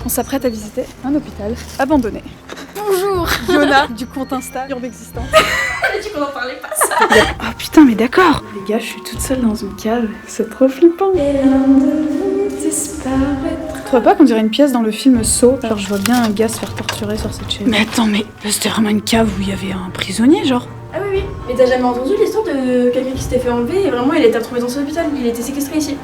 On s'apprête à visiter un hôpital abandonné. Bonjour Yona du compte Insta Urbexistant. T'as dit qu'on en parlait pas ça. Oh putain mais d'accord. Les gars, je suis toute seule dans une cave, c'est trop flippant. Et l'un de nous disparaîtra. Tu vois pas qu'on dirait une pièce dans le film Saw? Genre je vois bien un gars se faire torturer sur cette chaise. Mais attends, mais c'était vraiment une cave où il y avait un prisonnier genre? Ah oui oui, mais t'as jamais entendu l'histoire de quelqu'un qui s'était fait enlever et vraiment il a été retrouvé dans son hôpital, il a été séquestré ici.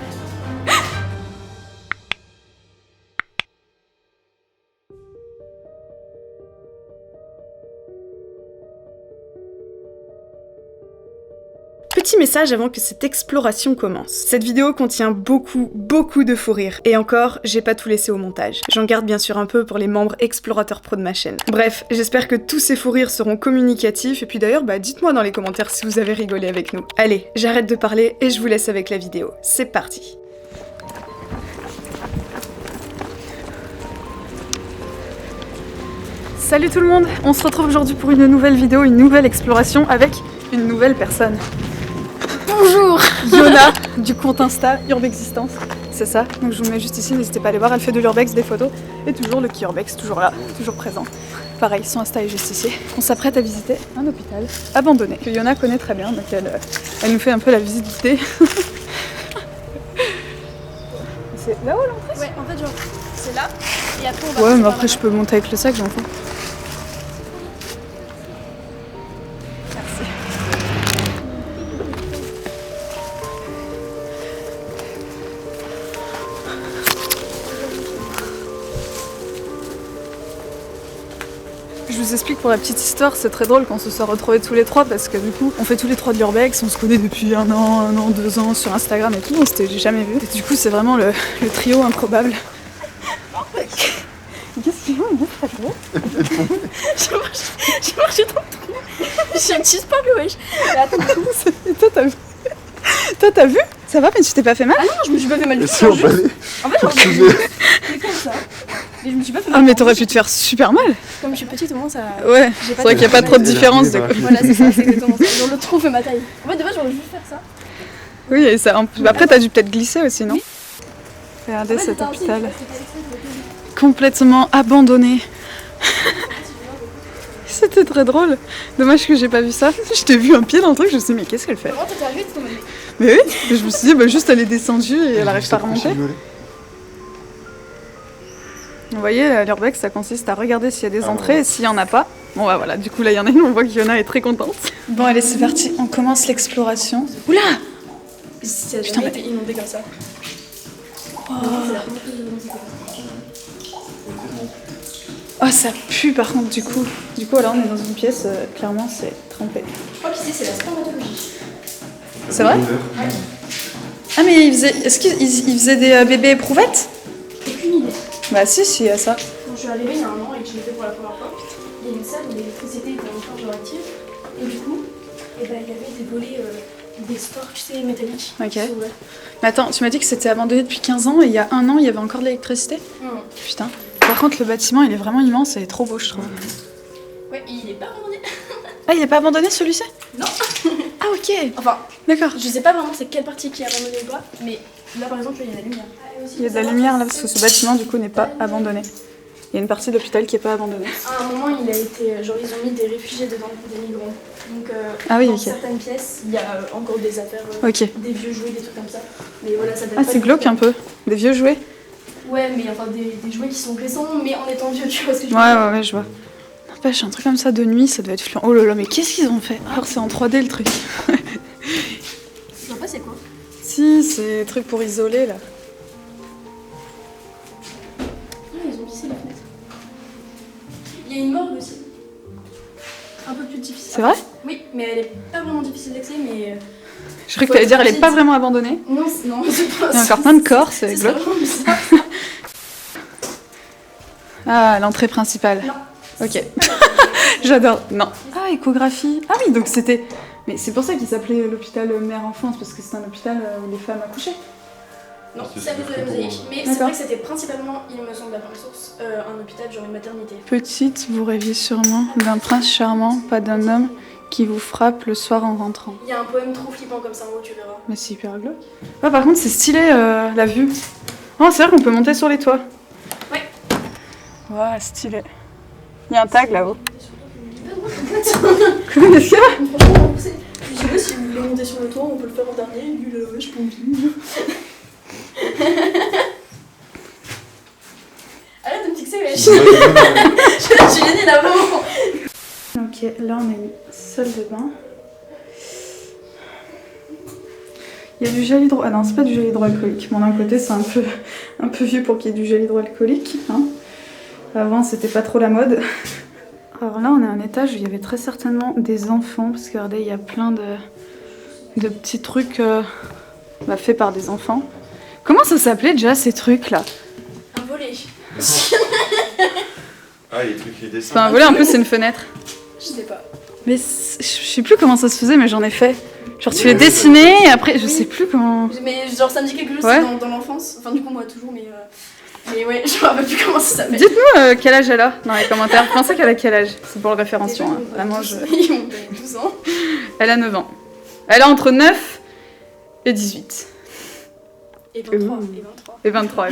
Petit message avant que cette exploration commence. Cette vidéo contient beaucoup de fous rires. Et encore, j'ai pas tout laissé au montage. J'en garde bien sûr un peu pour les membres explorateurs pro de ma chaîne. Bref, j'espère que tous ces fous rires seront communicatifs. Et puis d'ailleurs, dites-moi dans les commentaires si vous avez rigolé avec nous. Allez, j'arrête de parler et je vous laisse avec la vidéo. C'est parti. Salut tout le monde, on se retrouve aujourd'hui pour une nouvelle vidéo, une nouvelle exploration avec une nouvelle personne. Bonjour Yona du compte Insta Urbexistance, c'est ça. Donc je vous le mets juste ici, n'hésitez pas à aller voir, elle fait de l'urbex, des photos. Et toujours le qui urbex, toujours là, toujours présent. Pareil, son Insta est juste ici. On s'apprête à visiter un hôpital abandonné, que Yona connaît très bien, donc elle nous fait un peu la visite guidée. C'est là-haut l'entrée? Ouais, en fait genre, c'est là, et après on va... Ouais, mais après je peux monter avec le sac, j'en fous. Merci. Je vous explique pour la petite histoire, c'est très drôle qu'on se soit retrouvés tous les trois parce que du coup, on fait tous les trois de l'urbex, on se connaît depuis un an, 2 ans sur Instagram et tout, on s'était jamais vu. Et du coup, c'est vraiment le trio improbable. Qu'est-ce qu'il y a? J'ai marché dans le trou. J'ai un petit disparu, wesh. Mais attends, Et toi, t'as vu? Toi, t'as vu? Ça va, mais tu t'es pas fait mal? ah non, je me suis pas fait mal du tout. Si on balai. En fait, genre, c'est comme ça. Et je me suis pas fait mal. Ah, mais t'aurais pu te faire super mal! Comme je suis petite, au moins ça... Ouais, J'ai c'est vrai qu'il n'y a pas trop de différence de coup. Voilà, c'est ça, c'est exactement ça. Genre, le trou fait ma taille. En fait, de base, j'aurais juste faire ça. Oui, et ça, après, t'as dû peut-être glisser aussi, non? Oui. Regardez En fait, cet c'était un petit- hôpital. c'était Complètement abandonné. C'était très drôle. Dommage que j'ai pas vu ça. Je t'ai vu un pied dans le truc, je me suis dit, mais qu'est-ce qu'elle fait? Vraiment, t'étais arrivée, t'étais en mode, Mais oui, et je me suis dit, juste elle est descendue et elle arrive pas à remonter. Vous voyez, l'urbex, ça consiste à regarder s'il y a des entrées et s'il y en a pas. Bon bah voilà, du coup là il y en a une, on voit que Yona est très contente. Bon allez, c'est parti, on commence l'exploration. Oula! Ça a Putain, jamais mais- été inondé comme ça. Oh ça pue par contre du coup. Du coup là on est dans une pièce, clairement c'est trempé. Je crois qu'ici, c'est la spermatologie. C'est vrai? Ah mais est-ce qu'ils faisaient des bébés éprouvettes? Aucune idée. Bah si, il y a ça. Quand je suis arrivée il y a un an et que je l'ai fait pour la première fois, il y a une salle où l'électricité était encore genre active. Et du coup, il y avait des volets, des stores, tu sais, métalliques. Ok. qui s'ouvraient. Mais attends, tu m'as dit que c'était abandonné depuis 15 ans et il y a un an il y avait encore de l'électricité? Putain. Par contre le bâtiment il est vraiment immense et trop beau je trouve. Ouais, il est pas abandonné. Ah il est pas abandonné celui-ci? Non. Ah ok. Enfin, D'accord. je sais pas vraiment c'est quelle partie qui est abandonnée ou pas, mais là par exemple, il y a la lumière. Il y a de la lumière là parce que ce bâtiment du coup n'est pas abandonné. Il y a une partie de l'hôpital qui est pas abandonnée. À un moment, il a été, genre ils ont mis des réfugiés dedans, des migrants. Donc Ah oui, dans ok. certaines pièces, il y a encore des affaires, Ok. des vieux jouets, des trucs comme ça. Mais voilà, ça date Ah pas c'est du glauque tout. un peu. Des vieux jouets? Ouais, mais enfin des jouets qui sont récents, mais en étant vieux, tu vois ce que je veux Ouais dire. ouais je vois. N'empêche un truc comme ça de nuit ça doit être flippant. Oh là là mais qu'est-ce qu'ils ont fait? Alors c'est en 3D le truc. Je vois pas c'est quoi. Si c'est des trucs pour isoler là. Ah, ils ont vissé les fenêtres. Il y a une morgue aussi. Un peu plus difficile. C'est vrai? Oui, mais elle est pas vraiment difficile d'accès, mais... Je croyais que t'allais dire elle est pas vraiment abandonnée. Non, non, c'est pas Il y a encore plein de corps, c'est c'est glauque. vraiment bizarre. Ah l'entrée principale. Non. Ok. J'adore. Non. Ah, échographie. Ah oui, donc c'était... Mais c'est pour ça qu'il s'appelait l'hôpital mère-enfance, parce que c'est un hôpital où les femmes accouchaient. Non, C'est ça vous avez mosaïque. Mais c'est D'accord. vrai que c'était principalement, il me semble, la première source, un hôpital, genre une maternité. Petite, vous rêviez sûrement d'un prince charmant, pas d'un homme qui vous frappe le soir en rentrant. Il y a un poème trop flippant comme ça en haut, tu verras. Mais c'est hyper glauque. Ah, par contre, c'est stylé la vue. Oh, c'est vrai qu'on peut monter sur les toits. Ouais. Ouah, stylé. Il y a un tag là-haut. Qu'est-ce Qu'est-ce qu'il y a? Franchement, je sais pas si vous voulez monter sur le toit, on peut le faire en dernier. Lui, là, ouais, je pense. Arrête de me fixer, wesh. Je suis gênée là, vraiment. Ok, là on a une salle de bain. Il y a du gel hydro... Ah non, c'est pas du gel hydroalcoolique. Bon, d'un côté, c'est un peu vieux pour qu'il y ait du gel hydroalcoolique. Hein. Avant, c'était pas trop la mode. Alors là, on est à un étage où il y avait très certainement des enfants. Parce que regardez, il y a plein de petits trucs faits par des enfants. Comment ça s'appelait déjà ces trucs-là? Un volet. Ah, les trucs, les dessins. Enfin, un volet, un peu, c'est une fenêtre. Je sais pas. Mais je sais plus comment ça se faisait, mais j'en ai fait. Genre tu les dessinais et après je sais plus comment. Mais genre ça me dit quelque chose Ouais. dans l'enfance. Enfin du coup moi toujours mais ouais je me rappelle plus comment ça s'appelle. Dites-nous quel âge elle a dans les commentaires. Vous pensez qu'elle a quel âge? C'est pour le référencement. Hein. Vraiment je. Ils m'ont donné 12 ans. Elle a 9 ans. Elle a entre 9 et 18. Et 23. Et 23.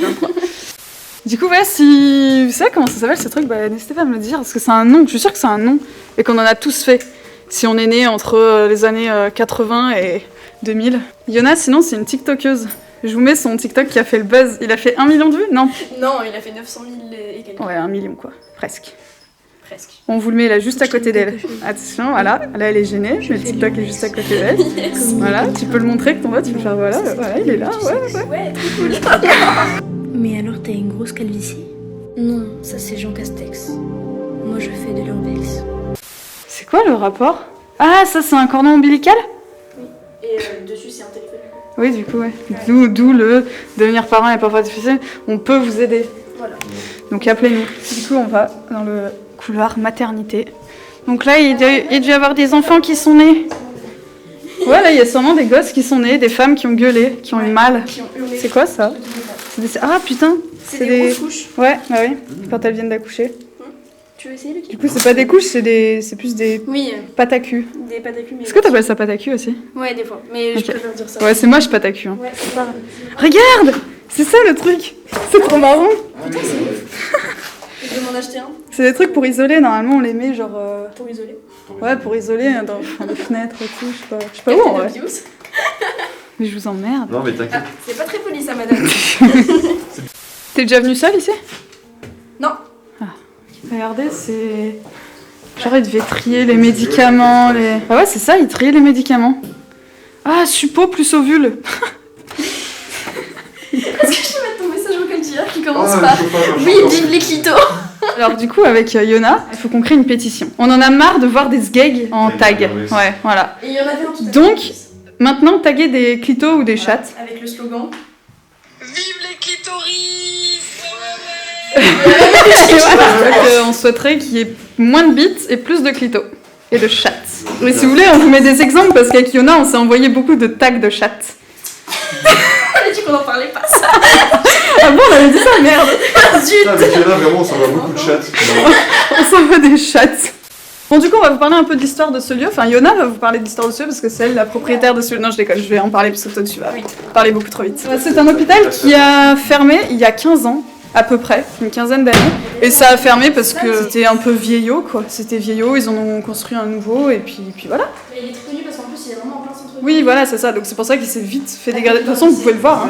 Du coup ouais, si vous savez comment ça s'appelle ce truc, bah n'hésitez pas à me le dire parce que c'est un nom. Je suis sûre que c'est un nom et qu'on en a tous fait. Si on est né entre les années 80 et 2000. Yona, sinon, c'est une TikTokeuse. Je vous mets son TikTok qui a fait le buzz. Il a fait 1 million de vues? Non. Non, il a fait 900 000 et quelques. Ouais, 1 million quoi. Presque. Presque. On vous le met là juste à côté d'elle. Attention, voilà. Là, elle est gênée, mais le TikTok est juste à côté d'elle. Yes. Voilà, tu peux le montrer que ton vote, tu peux faire voilà, il est là, ouais. Ouais, trop cool. Mais alors t'as une grosse calvitie? Non, ça c'est Jean Castex. Moi je fais de l'urbex. C'est quoi le rapport? Ah, ça c'est un cordon ombilical? Et dessus c'est un téléphone. Oui, du coup, ouais. D'où le devenir parent est parfois difficile. On peut vous aider. Voilà. Donc appelez-nous. Du coup, on va dans le couloir maternité. Donc là, il doit y avoir des enfants qui sont nés. Ouais, là, il y a sûrement des gosses qui sont nés, des femmes qui ont gueulé, qui ont eu mal. Qui ont hurlé. C'est quoi ça? Ah putain! C'est des grosses couches. Ouais, bah oui, quand elles viennent d'accoucher. Tu veux essayer le Du coup, c'est pas des couches, c'est plus des Oui, pâtes à cul. des pâtes à cul. Est-ce que t'appelles ça pâte à cul aussi? Ouais, des fois. Mais Ok. je préfère dire ça. Ouais, c'est moche pâte à cul. Hein. Ouais, c'est pas. Regarde! C'est ça le truc! C'est trop marrant! Je vais m'en acheter un C'est des trucs pour isoler, normalement on les met genre... pour isoler. Ouais, pour isoler dans les fenêtres et tout, je sais pas où en vrai. Mais je vous emmerde. Non, mais t'inquiète. Ah, c'est pas très poli ça, madame. T'es déjà venu seul ici? Non. Regardez, c'est... Genre il devait trier les médicaments, les... Ah ouais, c'est ça, il triait les médicaments. Ah, suppo plus ovule. Est-ce que je peux mettre ton message vocal d'hier qui commence Ah, par je peux pas, oui, vive les clitos. Alors du coup, avec Yona, il faut qu'on crée une pétition. On en a marre de voir des sgags en tag. Ouais, voilà. Et il y en avait un tout à l'heure. Donc, maintenant, taguer des clitos ou des chattes. Avec le slogan Vive les clitoris! Et voilà, donc, on souhaiterait qu'il y ait moins de bits et plus de clitos. Et de chattes. Mais si vous voulez, on vous met des exemples parce qu'avec Yona, on s'est envoyé beaucoup de tags de chattes. On a dit qu'on en parlait pas, ça. Ah bon, on avait dit ça, merde. Putain, avec Yana, vraiment, on s'en va beaucoup de chats. On s'envoie des chattes. Bon, du coup, on va vous parler un peu de l'histoire de ce lieu. Enfin, Yona va vous parler de l'histoire de ce lieu parce que c'est elle la propriétaire de ce lieu. Non, je déconne, je vais en parler parce que toi, tu vas parler beaucoup trop vite. C'est un hôpital qui a fermé il y a 15 ans, à peu près, une quinzaine d'années. Et ça a fermé parce que c'était un peu vieillot, quoi. C'était vieillot, ils en ont construit un nouveau et puis voilà. Mais il est très connu parce qu'en plus il est vraiment en plein centre. Oui, voilà, c'est ça. Donc c'est pour ça qu'il s'est vite fait dégrader. De toute façon, vous pouvez le voir. Hein.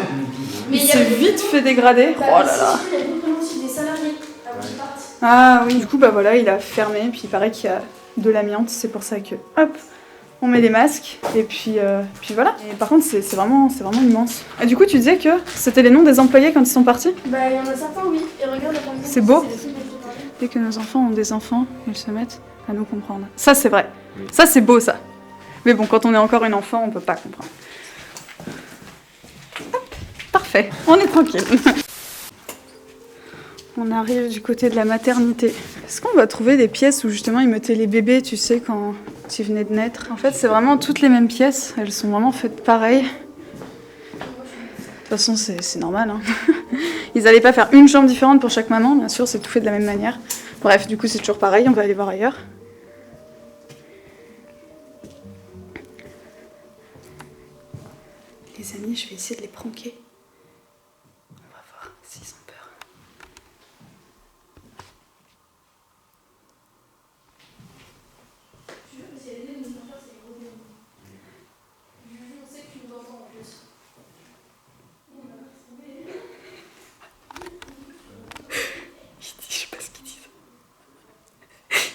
Mais Il s'est vite fait dégrader. Oh là là. Il y a vraiment aussi des salariés avant qu'ils partent. Ah oui, du coup, bah voilà, il a fermé. Puis il paraît qu'il y a de l'amiante. C'est pour ça que, hop, on met des masques. Et puis voilà. Et par contre, c'est vraiment immense. Et du coup, tu disais que c'était les noms des employés quand ils sont partis? Bah il y en a certains, oui. Et regarde, par exemple, C'est beau. les trucs dont je parlais. Dès que nos enfants ont des enfants, ils se mettent à nous comprendre. Ça, c'est vrai. Ça, c'est beau, ça. Mais bon, quand on est encore une enfant, on peut pas comprendre. Hop, parfait. On est tranquille. On arrive du côté de la maternité. Est-ce qu'on va trouver des pièces où justement ils mettaient les bébés, tu sais, quand ils venaient de naître? En fait, c'est vraiment toutes les mêmes pièces. Elles sont vraiment faites pareil. De toute façon, c'est normal. Hein. Ils n'allaient pas faire une chambre différente pour chaque maman, bien sûr, c'est tout fait de la même manière. Bref, du coup, c'est toujours pareil, on va aller voir ailleurs. Les amis, je vais essayer de les pranker. On va voir s'ils ont peur.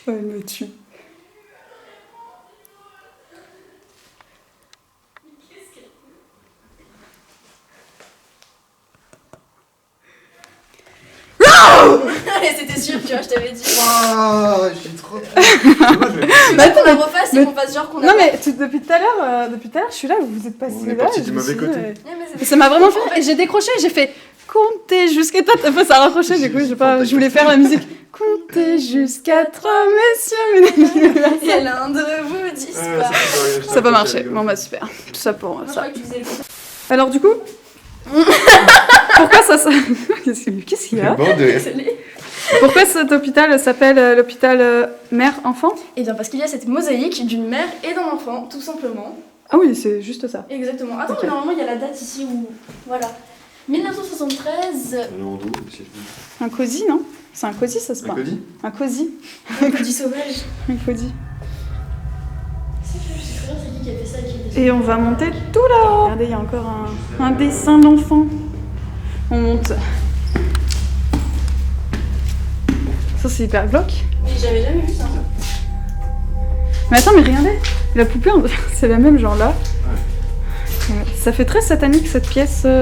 Elle me tue. C'était sûr, tu vois, je t'avais dit. Waouh, j'ai trop. Bah, qu'on la refasse et qu'on fasse genre qu'on a. Non mais depuis tout à l'heure, je suis là, vous êtes passé On est là. parti et du je me mauvais suis dit, côté. Ouais, mais Ça m'a vraiment fait. J'ai décroché, j'ai fait compter jusqu'à 3. Après ça a raccroché, du coup je voulais faire la musique. Compter jusqu'à 3, messieurs, mesdames. Et l'un de vous disparaît. Ça va marcher. Bon bah super. Tout ça pour Moi, je ça. crois que tu faisais le contraire. Alors du coup, pourquoi ça Qu'est-ce qu'il y a Pourquoi cet hôpital s'appelle l'hôpital mère-enfant? Et bien parce qu'il y a cette mosaïque d'une mère et d'un enfant, tout simplement. Ah oui, c'est juste ça. Exactement. Attends, Ok. mais normalement il y a la date ici où. Voilà. 1973. Un cosy, non? C'est un cosy, ça se Un passe. cosy? Un cosy. Un petit sauvage. Un cosy. C'est très bien, c'est qui a fait ça qui Et on va monter tout là-haut. Regardez, il y a encore un dessin d'enfant. On monte. Ça, c'est hyper glauque. Mais j'avais jamais vu ça. Mais attends, mais regardez. La poupée, c'est la même, genre là. Ouais. Ça fait très satanique cette pièce. Bah,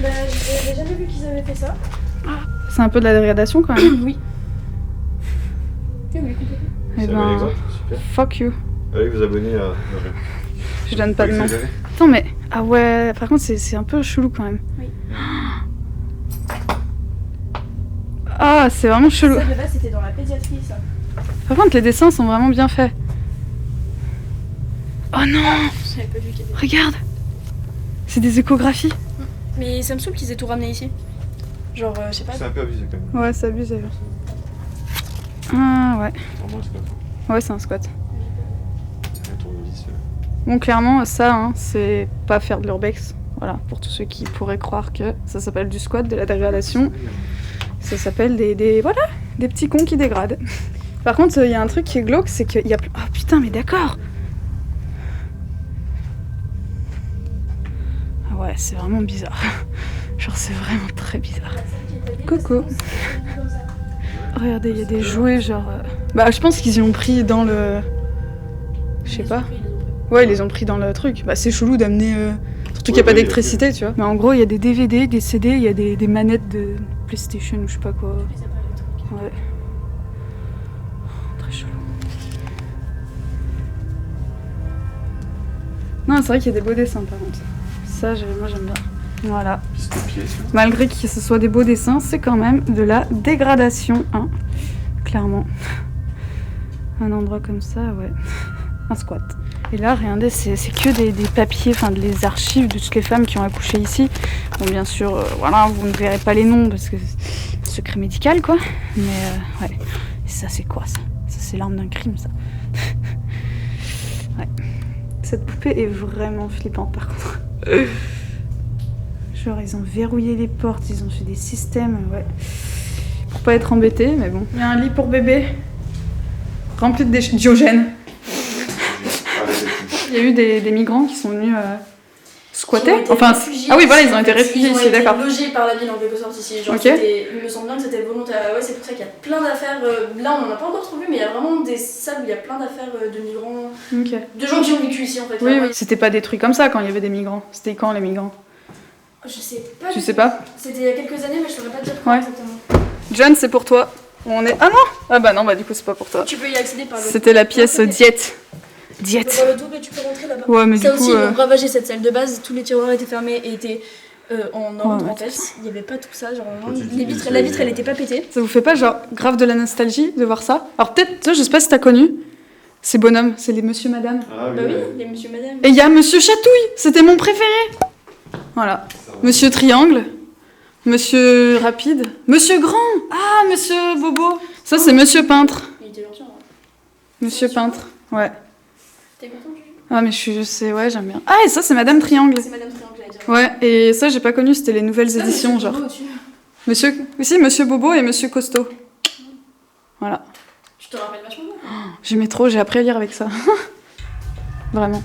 j'avais jamais vu qu'ils avaient fait ça. C'est un peu de la dégradation quand même. Oui. Oui, oui, complètement. Eh C'est un ben, bel exemple, super. fuck you. Allez vous abonner à. Je donne pas de nom. Exagérer. Attends, mais. Ah ouais, par contre, c'est un peu chelou quand même. Oui. Ah, c'est vraiment chelou. Ça de base c'était dans la pédiatrie ça. Par contre, les dessins sont vraiment bien faits. Oh non, J'avais pas vu qu'il y avait. regarde. C'est des échographies. Mais ça me saoule qu'ils aient tout ramené ici. Genre, je sais pas. C'est un peu abusé quand même. Ouais, c'est abusé. Ah ouais. Vraiment, c'est pas Ouais, c'est un squat. c'est un tournevis. Bon, clairement, ça, hein, c'est pas faire de l'urbex. Voilà, pour tous ceux qui pourraient croire que ça s'appelle du squat, de la dégradation. Ça s'appelle voilà, des petits cons qui dégradent. Par contre, il y a un truc qui est glauque, c'est qu'il y a... Oh putain, mais d'accord. Ah ouais, c'est vraiment bizarre. Genre, c'est vraiment très bizarre. Coucou. Regardez, il y a des jouets, genre... Bah, je pense qu'ils y ont pris dans le... Je sais pas. Ouais, ils les ont pris dans le truc. Bah, c'est chelou d'amener... Surtout qu'il n'y a pas d'électricité, tu vois. Mais en gros, il y a des DVD, des CD, il y a des manettes de PlayStation ou je sais pas quoi. Ouais. Très chelou. Non, c'est vrai qu'il y a des beaux dessins par contre. Ça, moi j'aime bien. Voilà. Piste de pied, ça. Malgré que ce soit des beaux dessins, c'est quand même de la dégradation, hein. Clairement. Un endroit comme ça, ouais. Un squat. Et là, regardez, c'est que des papiers, enfin des archives de toutes les femmes qui ont accouché ici. Bon, bien sûr, voilà, vous ne verrez pas les noms parce que c'est secret médical, quoi. Mais ouais. Et ça, c'est quoi ça? Ça, c'est l'arme d'un crime, ça. Ouais. Cette poupée est vraiment flippante, par contre. Genre, ils ont verrouillé les portes, ils ont fait des systèmes, ouais. Pour pas être embêtés, mais bon. Il y a un lit pour bébé rempli de déchets. Diogène. Il y a eu des migrants qui sont venus squatter. Enfin, ah oui, voilà, ils ont été réfugiés ici, d'accord. Ils ont été logés par la ville en quelque sorte ici. Genre, Ok. il me semble bien que c'était volontaire. Ouais, c'est pour ça qu'il y a plein d'affaires. Là, on n'en a pas encore trouvé, mais il y a vraiment des salles où il y a plein d'affaires de migrants. Ok. De gens qui ont vécu ici en fait. Oui, Vraiment. oui. C'était pas détruit comme ça quand il y avait des migrants. C'était quand les migrants? Je sais pas. Tu sais pas? C'était il y a quelques années, mais je saurais pas te dire quand Ouais. exactement. John, c'est pour toi. On est... Ah non! Ah bah non, bah du coup, c'est pas pour toi. Tu peux y accéder par le. C'était la pièce diète. Diète. Dans le double, tu peux rentrer là-bas. Ouais, mais Ça du aussi, coup... ils ont ravagé cette salle de base. Tous les tiroirs étaient fermés et étaient en ordre Ouais, en fait. Il n'y avait pas tout ça. Genre, vraiment, Quand tu les dis- vitres, la vitre, elle était pas pétée. Ça vous fait pas genre grave de la nostalgie de voir ça? Alors peut-être, toi, je sais pas si t'as connu ces bonhommes, c'est les monsieur madame. Ah Bah oui, il y a monsieur, madame. Et il y a monsieur Chatouille, c'était mon préféré. Voilà. Monsieur Triangle, monsieur Rapide, monsieur Grand. Ah, monsieur Bobo. Ça c'est monsieur Peintre. Il était gentil, hein. Monsieur Peintre. Ouais. T'es content, Julie? Ah mais je sais, ouais, j'aime bien. Ah et ça c'est madame Triangle. C'est madame Triangle, j'allais dire. Ouais, et ça j'ai pas connu, c'était les nouvelles Ah, éditions monsieur genre. Bobo au-dessus. Monsieur aussi monsieur Bobo et monsieur Costaud. Voilà. Je te rappelle vachement bien. J'aimais trop, j'ai appris à lire avec ça. Vraiment.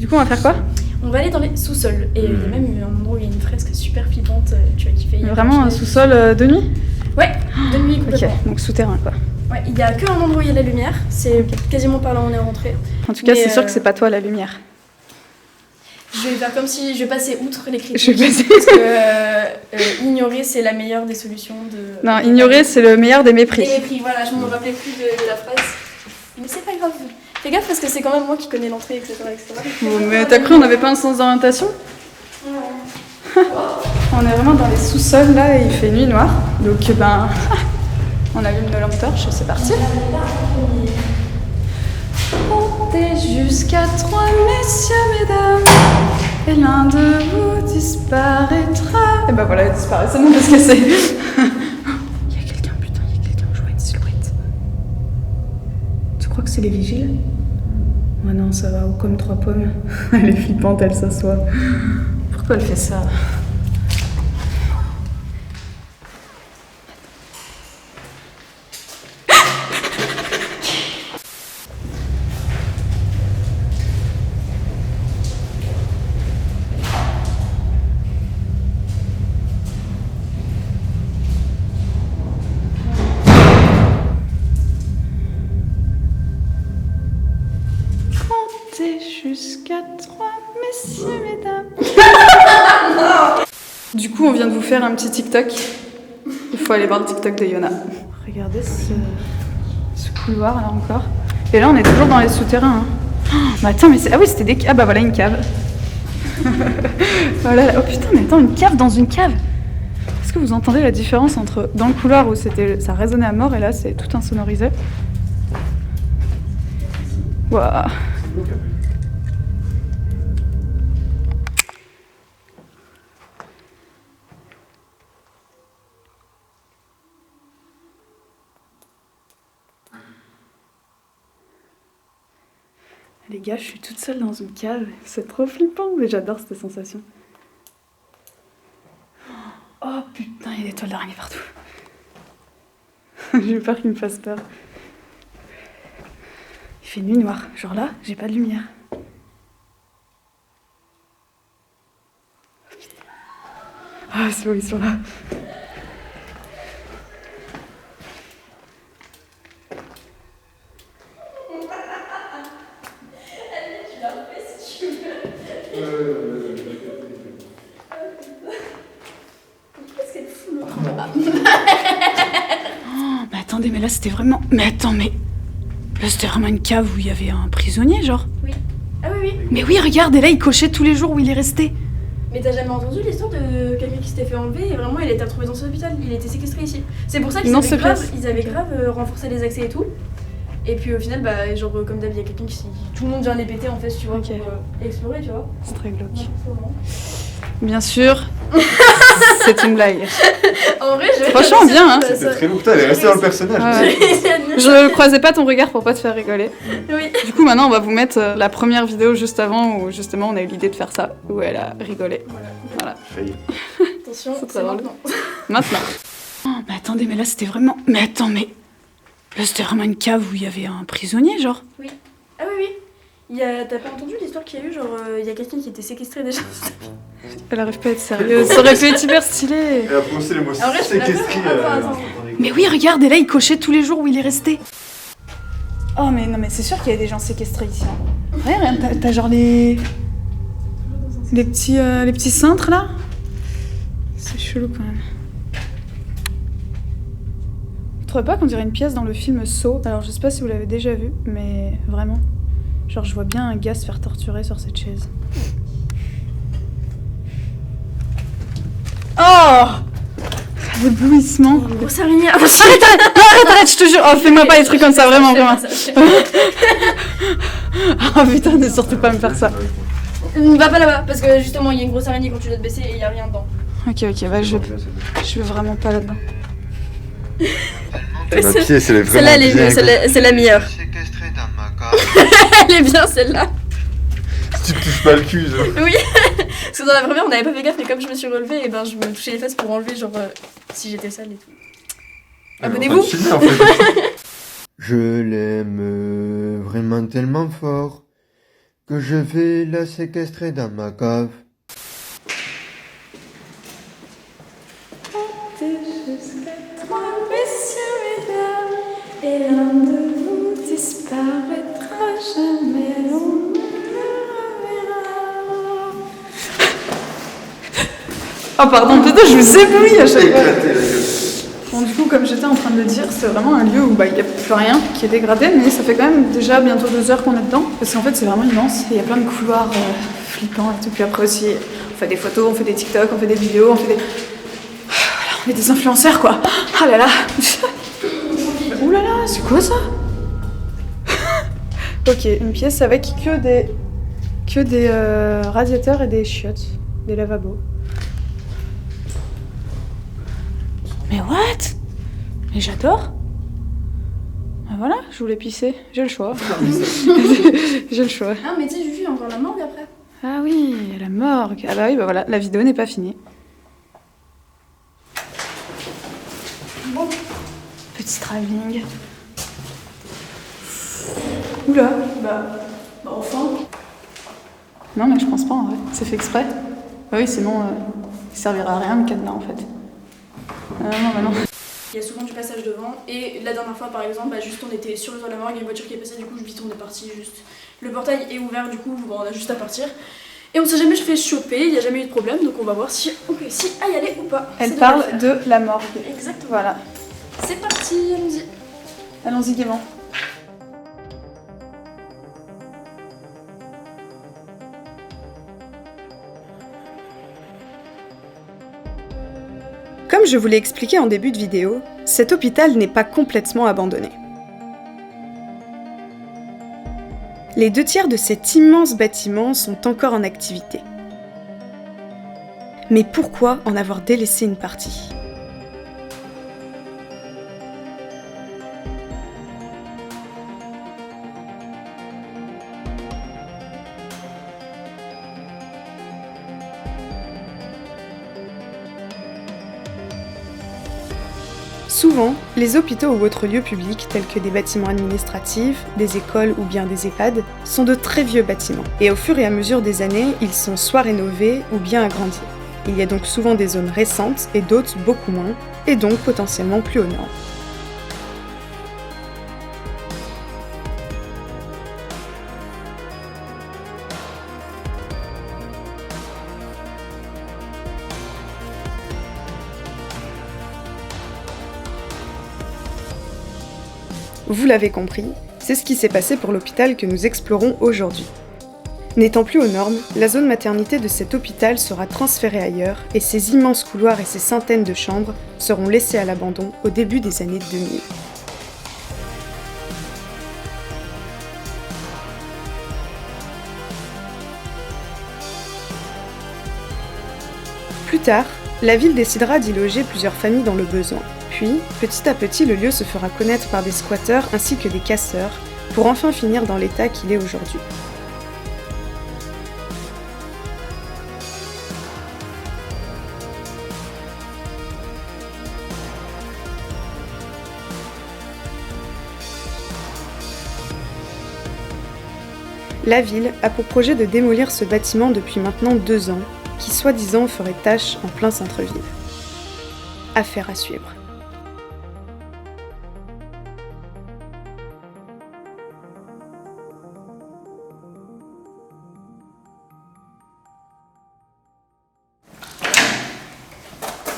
coup, on va faire quoi? On va aller dans les sous-sols. Et il y a même un endroit où il y a une fresque super flippante. Tu vas kiffer. Vraiment un sous-sol de nuit? Ouais, de nuit complètement. Ok, donc souterrain quoi. Ouais, il y a qu'un endroit où il y a la lumière. C'est quasiment par là où on est rentré. En tout cas, Mais, c'est sûr que c'est pas toi la lumière. Je vais faire comme si je vais passer outre les critiques. Je vais passer. Parce que ignorer, c'est la meilleure des solutions de. Non, ignorer, c'est le meilleur des mépris. Des mépris, voilà, je me rappelais plus de la phrase. Mais c'est pas grave. Fais gaffe parce que c'est quand même moi qui connais l'entrée, etc. Bon, mais t'as cru on n'avait pas un sens d'orientation? On est vraiment dans les sous-sols là et il fait nuit noire. Donc ben, on allume nos lampes torches et c'est parti. Comptez jusqu'à 3, messieurs, mesdames, et l'un de vous disparaîtra. Et ben voilà, il disparaît, c'est bon, qu'est-ce que c'est? Il y a quelqu'un, putain, il y a quelqu'un, je vois une silhouette. Tu crois que c'est les vigiles? Oh non, ça va, comme 3 pommes. Elle est flippante, elle s'assoit. Pourquoi elle fait ça? Jusqu'à 3, messieurs, mesdames. Du coup, on vient de vous faire un petit TikTok. Il faut aller voir le TikTok de Yona. Regardez ce couloir là encore. Et là, on est toujours dans les souterrains. Hein. Oh, mais attends, mais c'est... Ah oui, c'était des... Ah bah voilà, une cave. Voilà. Oh putain, mais attends, une cave dans une cave. Est-ce que vous entendez la différence entre dans le couloir où ça résonnait à mort et là, c'est tout insonorisé? Waouh. Les gars, je suis toute seule dans une cave, c'est trop flippant, mais j'adore cette sensation. Oh putain, il y a des toiles d'araignée partout. J'ai peur qu'il me fasse peur. Il fait nuit noire, genre là, j'ai pas de lumière. Ah, c'est bon, ils sont là. Mais attendez, mais là c'était vraiment... Mais attends, mais... Là c'était vraiment une cave où il y avait un prisonnier, genre? Oui. Ah oui, oui. Mais oui, regarde, et là il cochait tous les jours où il est resté. Mais t'as jamais entendu l'histoire de quelqu'un qui s'était fait enlever et vraiment il a été retrouvé dans son hôpital, il a été séquestré ici. C'est pour ça qu'ils avaient grave renforcé les accès et tout. Et puis au final, bah, genre comme d'hab, il y a quelqu'un qui... Tout le monde vient les péter en fait, tu vois, Ok. pour explorer, tu vois. C'est très glauque. Ouais, Bien sûr, c'est une blague. en vrai, je... Franchement, bien, hein. C'était très long. Putain, elle est restée dans le personnage. Ouais. Je croisais pas ton regard pour pas te faire rigoler. Oui. Du coup, maintenant, on va vous mettre la première vidéo juste avant où justement on a eu l'idée de faire ça, où elle a rigolé. Voilà. Failli. Attention, C'est c'est très drôle. maintenant. Maintenant. Oh, mais attendez, mais là c'était vraiment... Mais attends, mais... Là c'était vraiment une cave où il y avait un prisonnier, genre? Oui. Ah oui, oui. T'as pas entendu l'histoire qu'il y a eu, genre il y a quelqu'un qui était séquestré déjà. Elle arrive pas à être sérieuse, ça aurait pu être hyper stylé. Elle a prononcé le mot En vrai, je peux la séquestré. faire. Attends. Mais oui, regarde, et là il cochait tous les jours où il est resté. Oh mais non, mais c'est sûr qu'il y a des gens séquestrés ici. Hein. Ouais, regarde, t'as genre les petits cintres là. C'est chelou quand même. Vous trouvez pas qu'on dirait une pièce dans le film Saw? Alors je sais pas si vous l'avez déjà vu, mais vraiment. Genre je vois bien un gars se faire torturer sur cette chaise. Oh! L'éblouissement. Une grosse araignée. Arrête, je te jure. Oh, fais-moi pas des trucs comme ça, vraiment, vraiment. Oh putain, ne surtout pas me faire ça. Va pas là-bas, parce que justement, il y a une grosse araignée quand tu dois te baisser et il y a rien dedans. Ok, bah je vais vraiment pas là-dedans. Ma pièce, elle est vraiment Celle-là, elle est bien, mieux, c'est la meilleure. Séquestré dans ma cave. Elle est bien celle-là. Tu te touches pas le cul, genre. Oui. Parce que dans la première, on n'avait pas fait gaffe, mais comme je me suis relevée, et ben je me touchais les fesses pour enlever, genre si j'étais sale et tout. Abonnez-vous. En fait. Je l'aime vraiment tellement fort Que je vais la séquestrer dans ma cave. Et l'un de vous disparaîtra jamais, on ne le reverra. Oh pardon, putain, je vous éblouis à chaque fois. Bon, du coup, comme j'étais en train de le dire, c'est vraiment un lieu où il n'y a plus rien qui est dégradé, mais ça fait quand même déjà bientôt 2 heures qu'on est dedans, parce qu'en fait c'est vraiment immense, et il y a plein de couloirs flippants et tout, puis après aussi on fait des photos, on fait des TikTok, on fait des vidéos, on fait des... Voilà, on est des influenceurs quoi. Ah là là. Ouh là là, c'est quoi ça? Ok, une pièce avec que des radiateurs et des chiottes, des lavabos. Mais what? Mais j'adore. Ah voilà, je voulais pisser, j'ai le choix. J'ai le choix. Ah mais tu sais Juju, il y a encore la morgue après. Ah oui, la morgue. Ah bah oui, bah voilà, la vidéo n'est pas finie. Bon. Petit travelling. Oula, bah enfin. Non mais je pense pas en vrai, c'est fait exprès. Bah oui, sinon il servira à rien le cadenas en fait. Non, bah non. Il y a souvent du passage devant et la dernière fois par exemple, bah, juste on était sur le toit de la morgue, il y a une voiture qui est passée, du coup vite on est parti juste. Le portail est ouvert du coup, bon, on a juste à partir. Et on s'est jamais fait choper, il n'y a jamais eu de problème, donc on va voir si on réussit à y aller ou pas. Elle parle de la morgue. Exactement. Voilà. C'est parti, allons-y. Allons-y gaiement. Comme je vous l'ai expliqué en début de vidéo, cet hôpital n'est pas complètement abandonné. Les 2/3 de cet immense bâtiment sont encore en activité. Mais pourquoi en avoir délaissé une partie ? Souvent, les hôpitaux ou autres lieux publics, tels que des bâtiments administratifs, des écoles ou bien des EHPAD, sont de très vieux bâtiments. Et au fur et à mesure des années, ils sont soit rénovés ou bien agrandis. Il y a donc souvent des zones récentes et d'autres beaucoup moins, et donc potentiellement plus aux normes. Vous l'avez compris, c'est ce qui s'est passé pour l'hôpital que nous explorons aujourd'hui. N'étant plus aux normes, la zone maternité de cet hôpital sera transférée ailleurs et ses immenses couloirs et ses centaines de chambres seront laissés à l'abandon au début des années 2000. Plus tard, la ville décidera d'y loger plusieurs familles dans le besoin. Puis, petit à petit, le lieu se fera connaître par des squatteurs ainsi que des casseurs, pour enfin finir dans l'état qu'il est aujourd'hui. La ville a pour projet de démolir ce bâtiment depuis maintenant 2 ans, qui soi-disant ferait tache en plein centre-ville. Affaire à suivre.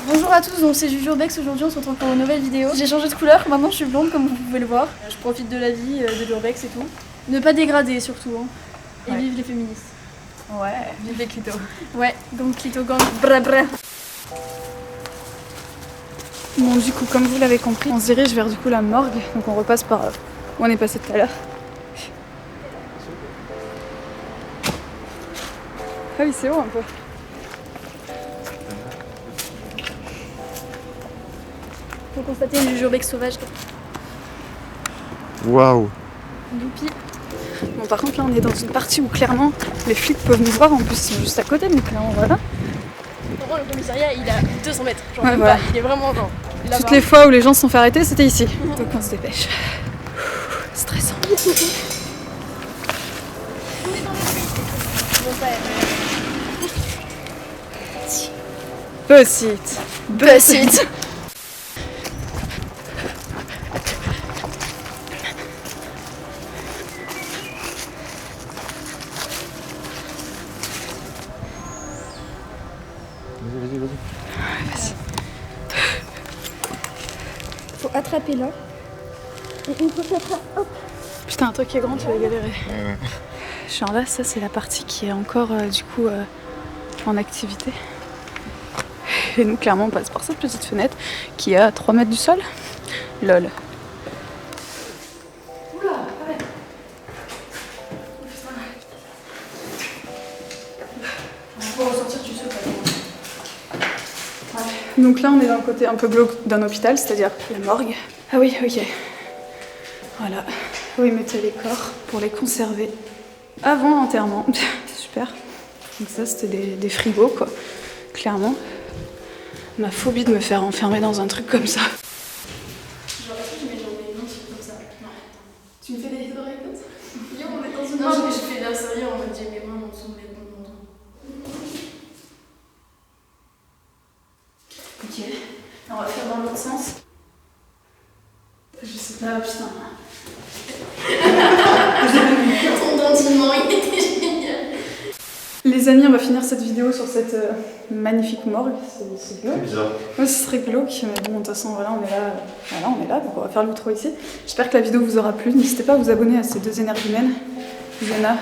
Bonjour à tous, donc c'est Juju Urbex, aujourd'hui on se retrouve pour une nouvelle vidéo. J'ai changé de couleur, maintenant je suis blonde comme vous pouvez le voir. Je profite de la vie de l'Urbex et tout. Ne pas dégrader surtout, hein. Et vive les féministes. Ouais, vive les clitos. Ouais, donc clito gang, bra bra. Bon, du coup, comme vous l'avez compris, on se dirige vers du coup la morgue, donc on repasse par où on est passé tout à l'heure. Ah oui, c'est haut un peu. Faut constater une Juju Urbex sauvage. Waouh. Youpi. Bon, par contre, là, on est dans une partie où clairement les flics peuvent nous voir, en plus, ils sont juste à côté, mais clairement, voilà. Vraiment, le commissariat il a 200 mètres. Genre, Ouais, voilà. il est vraiment genre. Là-bas. Toutes les fois où les gens se sont fait arrêter, c'était ici. Donc on se dépêche. Stressant. On est dans le Petite. Petite. Vas-y. Faut attraper là. Et une fois que t'attrapes, hop. Putain, un truc qui est grand, tu vas galérer. Ouais. Genre là, ça c'est la partie qui est encore du coup en activité. Et nous, clairement, on passe par cette petite fenêtre qui est à 3 mètres du sol. Lol. Oula, arrête. Pour ressortir, tu sais pas. Donc là, on est dans le côté un peu glauque d'un hôpital, c'est-à-dire la morgue. Ah oui, ok. Voilà. Où ils mettaient les corps pour les conserver avant l'enterrement. Super. Donc ça, c'était des frigos, quoi. Clairement. Ma phobie de me faire enfermer dans un truc comme ça. Genre, est-ce que je mets genre des notes comme ça? Non. Tu me fais des hydro-hypnotes? Yo, on est dans une Non, je fais de la série en mode j'ai mes mains en dessous de mes bons. Ok. On va faire dans l'autre sens. Je sais pas, putain. Ton dandinement, il était génial. Les amis, on va finir cette vidéo sur cette magnifique morgue. C'est glauque. C'est bizarre. Ouais, ce serait glauque, mais bon, de toute façon, voilà, on est là, donc on va faire l'outro ici. J'espère que la vidéo vous aura plu. N'hésitez pas à vous abonner à ces deux énergumènes. Yana,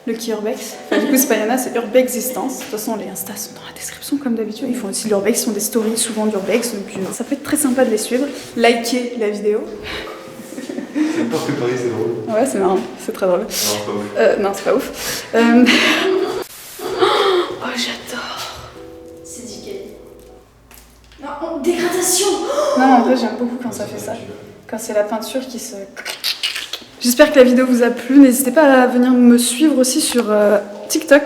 Lucky Urbex. Enfin, du coup, c'est pas Yana, c'est Urbexistence. De toute façon, les Insta sont dans la description, comme d'habitude. Ils font aussi l'Urbex, ils font des stories souvent d'Urbex, donc ça peut être très sympa de les suivre. Likez la vidéo. C'est pas préparé, c'est drôle. Ouais, c'est marrant, c'est très drôle. Non, c'est pas ouf. Non, c'est pas ouf. Oh, j'adore. C'est nickel. Non, dégradation. Non, en vrai, j'aime beaucoup quand ça fait ça. Quand c'est la peinture qui se... J'espère que la vidéo vous a plu. N'hésitez pas à venir me suivre aussi sur TikTok,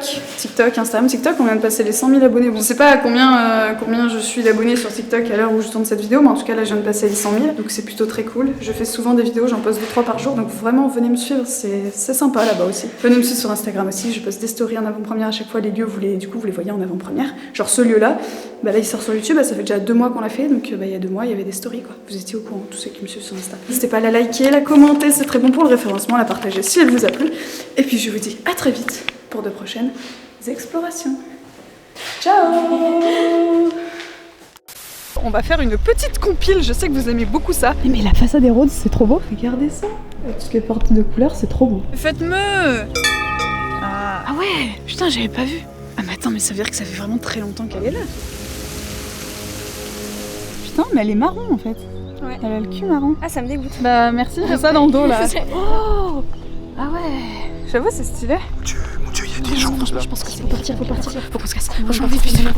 Instagram, TikTok. On vient de passer les 100 000 abonnés. Bon, je sais pas à combien je suis d'abonnés sur TikTok à l'heure où je tourne cette vidéo, mais en tout cas là, je viens de passer les 100 000, donc c'est plutôt très cool. Je fais souvent des vidéos, j'en poste 2-3 par jour, donc vraiment venez me suivre, c'est sympa là-bas aussi. Venez me suivre sur Instagram aussi, je poste des stories en avant-première à chaque fois. Les lieux, vous les voyez en avant-première. Genre ce lieu-là, bah là il sort sur YouTube, bah, ça fait déjà 2 mois qu'on l'a fait, donc bah, il y a 2 mois, il y avait des stories quoi. Vous étiez au courant, tous ceux qui me suivent sur Insta. N'hésitez pas à la liker, la commenter, c'est très bon pour le référencement, la partager si elle vous a plu. Et puis je vous dis à très vite pour de prochaines explorations. Ciao! On va faire une petite compile, je sais que vous aimez beaucoup ça. Mais la façade des Rhodes, c'est trop beau. Regardez ça. Avec toutes les portes de couleurs, c'est trop beau. Faites-me! Ah ouais! Putain, j'avais pas vu. Ah mais attends, mais ça veut dire que ça fait vraiment très longtemps qu'elle est là. Putain, mais elle est marron en fait. Ouais. Elle a le cul marron. Ah, ça me dégoûte. Bah merci, j'ai ça dans le dos là. Oh! Ah ouais! J'avoue, c'est stylé. Mon Dieu, il y a des gens là. Je pense que c'est faut partir. Faut qu'on se casse. Franchement, vite, vite.